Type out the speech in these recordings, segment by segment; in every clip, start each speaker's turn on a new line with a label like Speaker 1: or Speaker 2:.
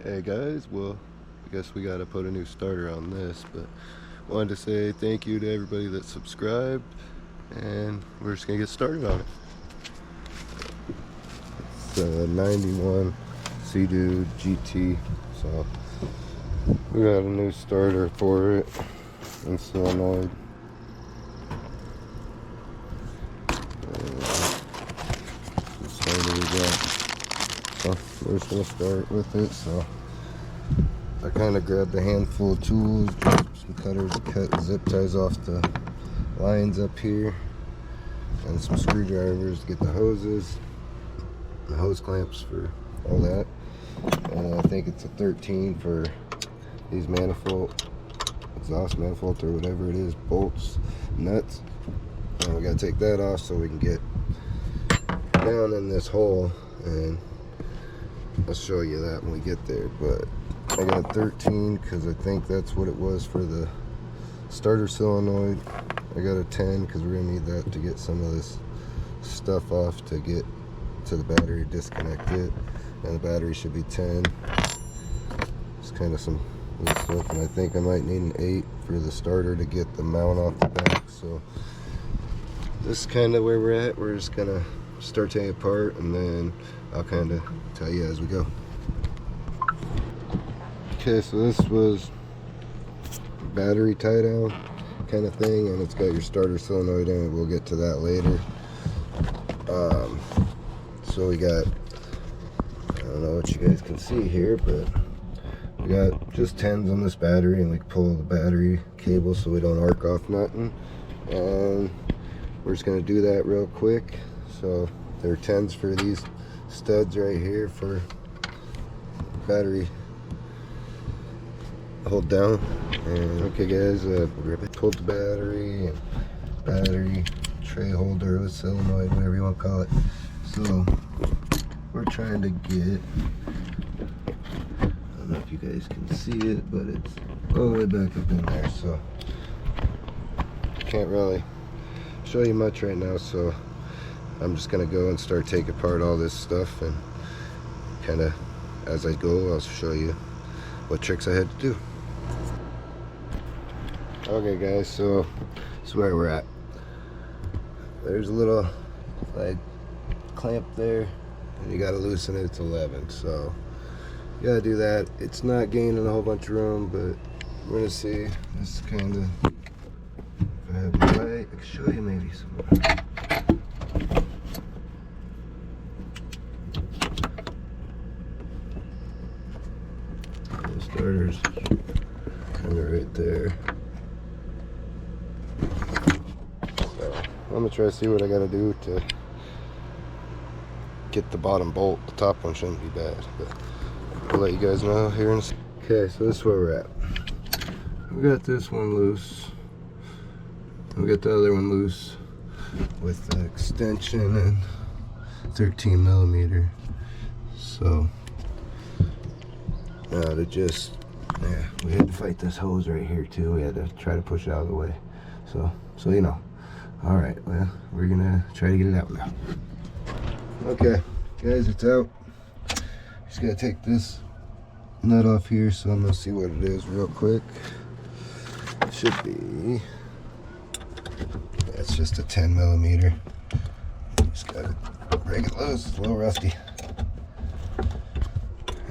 Speaker 1: Hey guys, well, I guess we gotta put a new starter on this, but wanted to say thank you to everybody that subscribed, and we're just gonna get started on it. It's a 91 Sea-Doo GT, so we got a new starter for it in solenoid. This starter we got. So we're just gonna start with it. So I kind of grabbed a handful of tools, some cutters to cut zip ties off the lines up here, and some screwdrivers to get the hoses, the hose clamps for all that. And I think it's a 13 for these manifold, exhaust manifold or whatever it is, bolts, nuts. And we gotta take that off so we can get down in this hole, and I'll show you that when we get there. But I got 13 because I think that's what it was for the starter solenoid. I got a 10 because we're gonna need that to get some of this stuff off to get to the battery, disconnect it, and the battery should be 10. It's kind of some little stuff, and I think I might need an 8 for the starter to get the mount off the back. So this is kind of where we're at. We're just gonna start taking it apart, and then I'll kind of tell you as we go. Okay, so this was battery tie down kind of thing, and it's got your starter solenoid in it. We'll get to that later. So we got, I don't know what you guys can see here, but we got just 10s on this battery, and we can pull the battery cable so we don't arc off nothing. And we're just gonna do that real quick. So there are 10s for these studs right here for battery hold down. And okay guys, pulled the battery and battery tray holder with solenoid, whatever you want to call it. So we're trying to get, I don't know if you guys can see it, but it's all the way back up in there, so can't really show you much right now. So I'm just gonna go and start taking apart all this stuff, and kind of as I go I'll show you what tricks I had to do. Okay guys, so this is where we're at. There's a little like clamp there, and you gotta loosen it. It's 11, so you gotta do that. It's not gaining a whole bunch of room, but we're gonna see. This is kind of, if I have my light, I can show you maybe some. The starter's kind of right there. So I'm gonna try to see what I gotta do to get the bottom bolt. The top one shouldn't be bad, but I'll let you guys know here in a second. Okay, so this is where we're at. We got this one loose. We got the other one loose with the extension and 13 millimeter. So now to just, yeah, we had to fight this hose right here too. We had to try to push it out of the way. So you know. All right, well, we're gonna try to get it out now. Okay, guys, it's out. Just gotta take this nut off here, so I'm gonna see what it is real quick. It should be, that's just a 10 millimeter. Just gotta break it loose. It's a little rusty.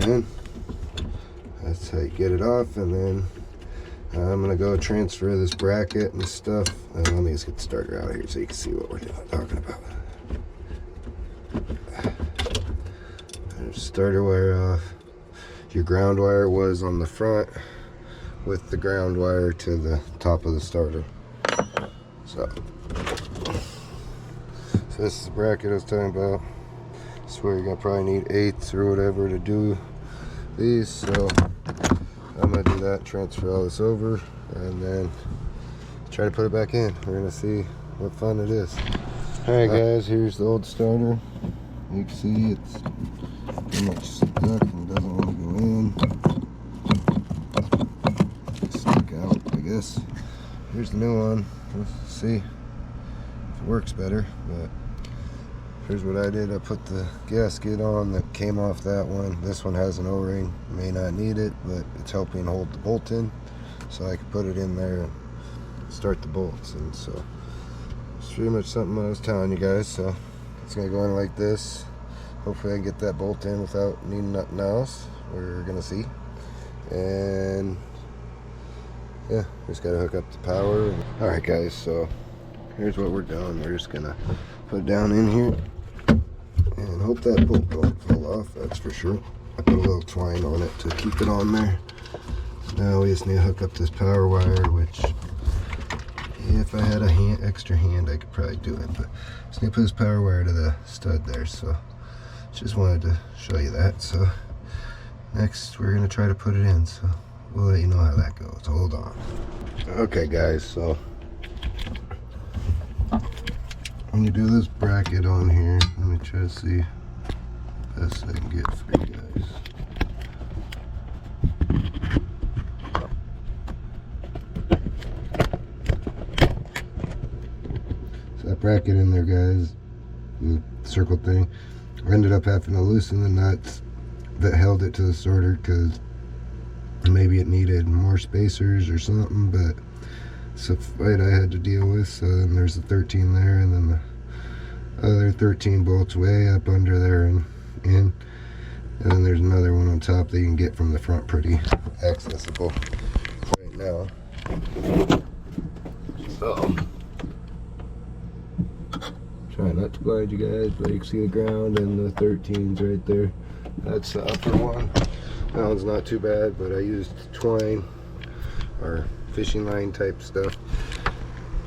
Speaker 1: And that's how you get it off. And then I'm gonna go transfer this bracket and stuff. Let me just get the starter out here so you can see what we're talking about. There's starter wire off. Your ground wire was on the front with the ground wire to the top of the starter. So this is the bracket I was talking about. This is where you're gonna probably need 8ths or whatever to do these. So I'm gonna do that, transfer all this over, and then try to put it back in. We're gonna see what fun it is. Alright guys, here's the old starter. You can see it's pretty much stuck and doesn't want to go in. It's stuck out, I guess. Here's the new one. Let's see if it works better. But Here's what I did. I put the gasket on that came off that one. This one has an O-ring. May not need it, but it's helping hold the bolt in, so I can put it in there and start the bolts. And so it's pretty much something I was telling you guys. So it's gonna go in like this. Hopefully I can get that bolt in without needing nothing else. We're gonna see. And yeah, just gotta hook up the power. All right, guys. So here's what we're doing. We're just gonna put it down in here and hope that bolt don't fall off. That's for sure. I put a little twine on it to keep it on there. Now we just need to hook up this power wire, which if I had a extra hand, I could probably do it. But just need to put this power wire to the stud there. So just wanted to show you that. So next we're gonna try to put it in. So we'll let you know how that goes. Hold on. Okay, guys. So when you do this bracket on here, let me try to see the best I can get for you guys. So that bracket in there, guys, the circle thing, I ended up having to loosen the nuts that held it to the starter because maybe it needed more spacers or something, but it's a fight I had to deal with. So then there's the 13 there, and then the other 13 bolts way up under there and in, and then there's another one on top that you can get from the front, pretty accessible right now. So try not to blind you guys, but you can see the ground and the 13s right there. That's the upper one. That one's not too bad, but I used twine or fishing line type stuff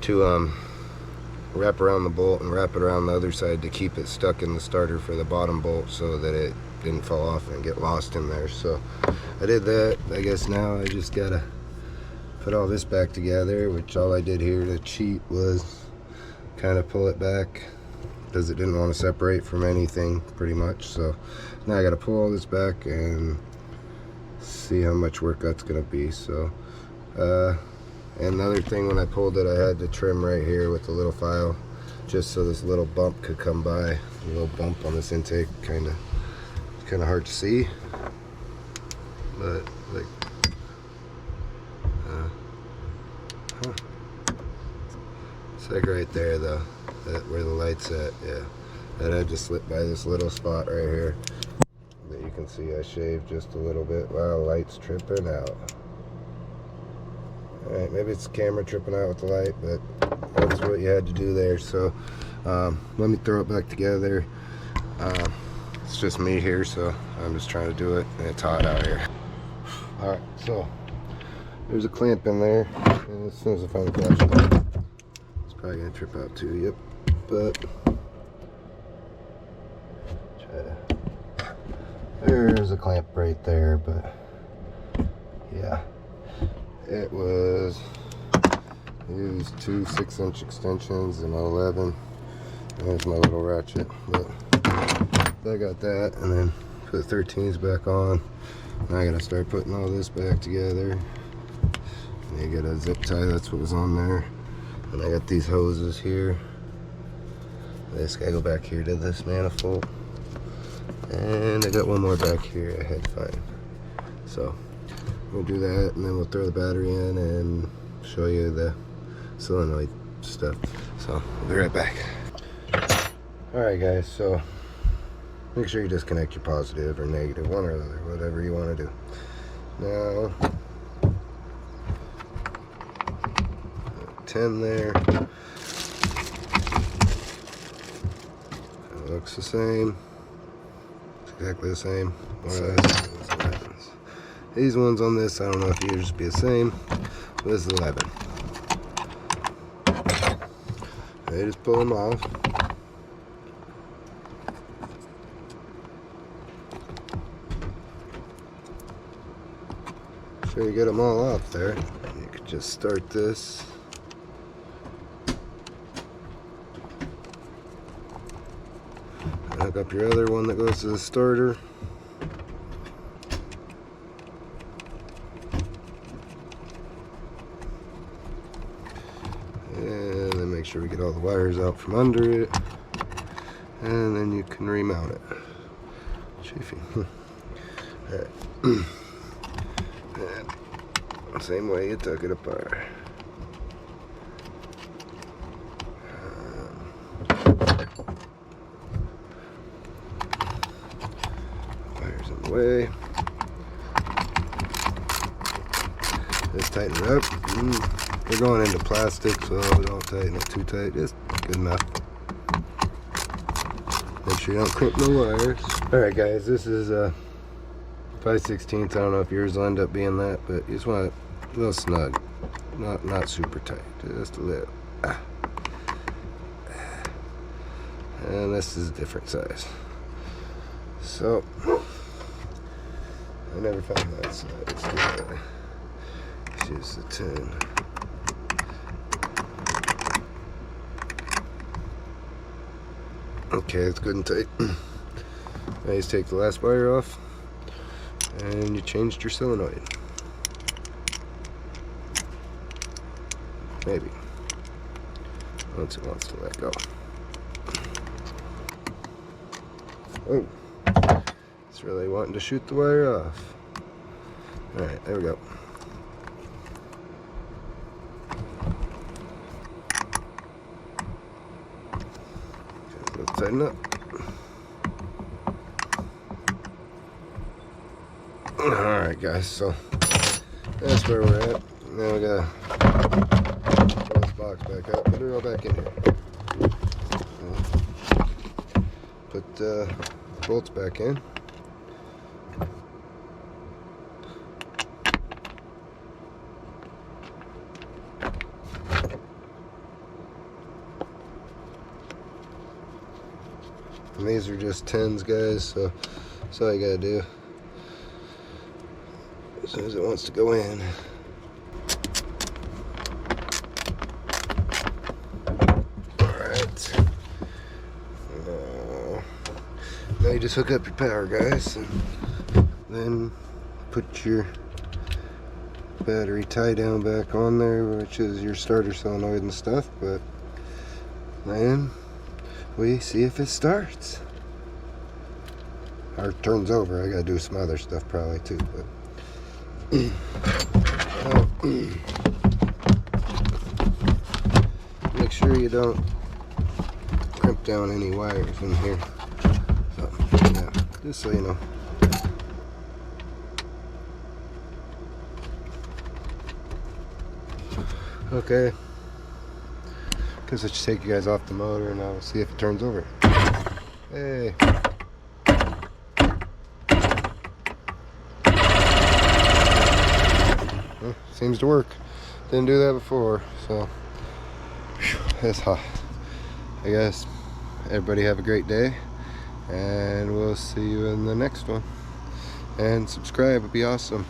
Speaker 1: to wrap around the bolt and wrap it around the other side to keep it stuck in the starter for the bottom bolt so that it didn't fall off and get lost in there. So I did that. I guess now I just gotta put all this back together, which all I did here to cheat was kind of pull it back because it didn't want to separate from anything pretty much. So now I gotta pull all this back and see how much work that's gonna be. So and another thing, when I pulled it, I had to trim right here with the little file just so this little bump could come by. A little bump on this intake, kind of hard to see, but like it's like right there though, that where the light's at. Yeah, that had to slip by this little spot right here that you can see I shaved just a little bit. Wow, light's tripping out. Alright, maybe it's the camera tripping out with the light, but that's what you had to do there. So let me throw it back together. It's just me here, so I'm just trying to do it, and it's hot out here. Alright, so there's a clamp in there, and as soon as I find the flashlight, it's probably going to trip out too. Yep, but there's a clamp right there, but yeah. It was used two 6-inch extensions and 11. There's my little ratchet, but I got that, and then put the 13s back on. Now I gotta start putting all this back together. And you get a zip tie, that's what was on there. And I got these hoses here. This gotta go back here to this manifold. And I got one more back here I had to find. So we'll do that, and then we'll throw the battery in and show you the solenoid stuff. So we'll be right back. Alright guys, so make sure you disconnect your positive or negative, one or the other, whatever you want to do. Now 10 there. It looks the same. It's exactly the same. These ones on this, I don't know if you just be the same. This is 11. They just pull them off. So you get them all off there. You could just start this. Hook up your other one that goes to the starter. And then make sure we get all the wires out from under it. and then you can remount it. Chafing. Alright. And same way you took it apart. Wires in the way. Just tighten it up. We're going into plastic, so don't tighten it too tight. Just good enough. Make sure you don't crimp the wires. Alright guys, this is 5/16. I don't know if yours will end up being that, but you just want it a little snug. Not super tight. Just a little. And this is a different size. So I never found that size. Let's do that. Let's use the 10. Okay, it's good and tight. Now you just take the last wire off and you changed your solenoid. Maybe. Once it wants to let go. Oh, it's really wanting to shoot the wire off. Alright, there we go. Let's tighten up. Alright guys, so that's where we're at. Now we gotta pull this box back up, put it all back in here. Put the bolts back in. And these are just 10s, guys, so that's all you gotta do. As soon as it wants to go in. Alright. Now you just hook up your power, guys, and then put your battery tie down back on there, which is your starter solenoid and stuff, but then we see if it starts or turns over. I gotta do some other stuff probably too, but make sure you don't crimp down any wires in here. So, yeah, just so you know. Okay, guess I should take you guys off the motor and I'll see if it turns over. Hey. Well, seems to work. Didn't do that before, so it's hot. I guess everybody have a great day, and we'll see you in the next one. And subscribe, it'd be awesome.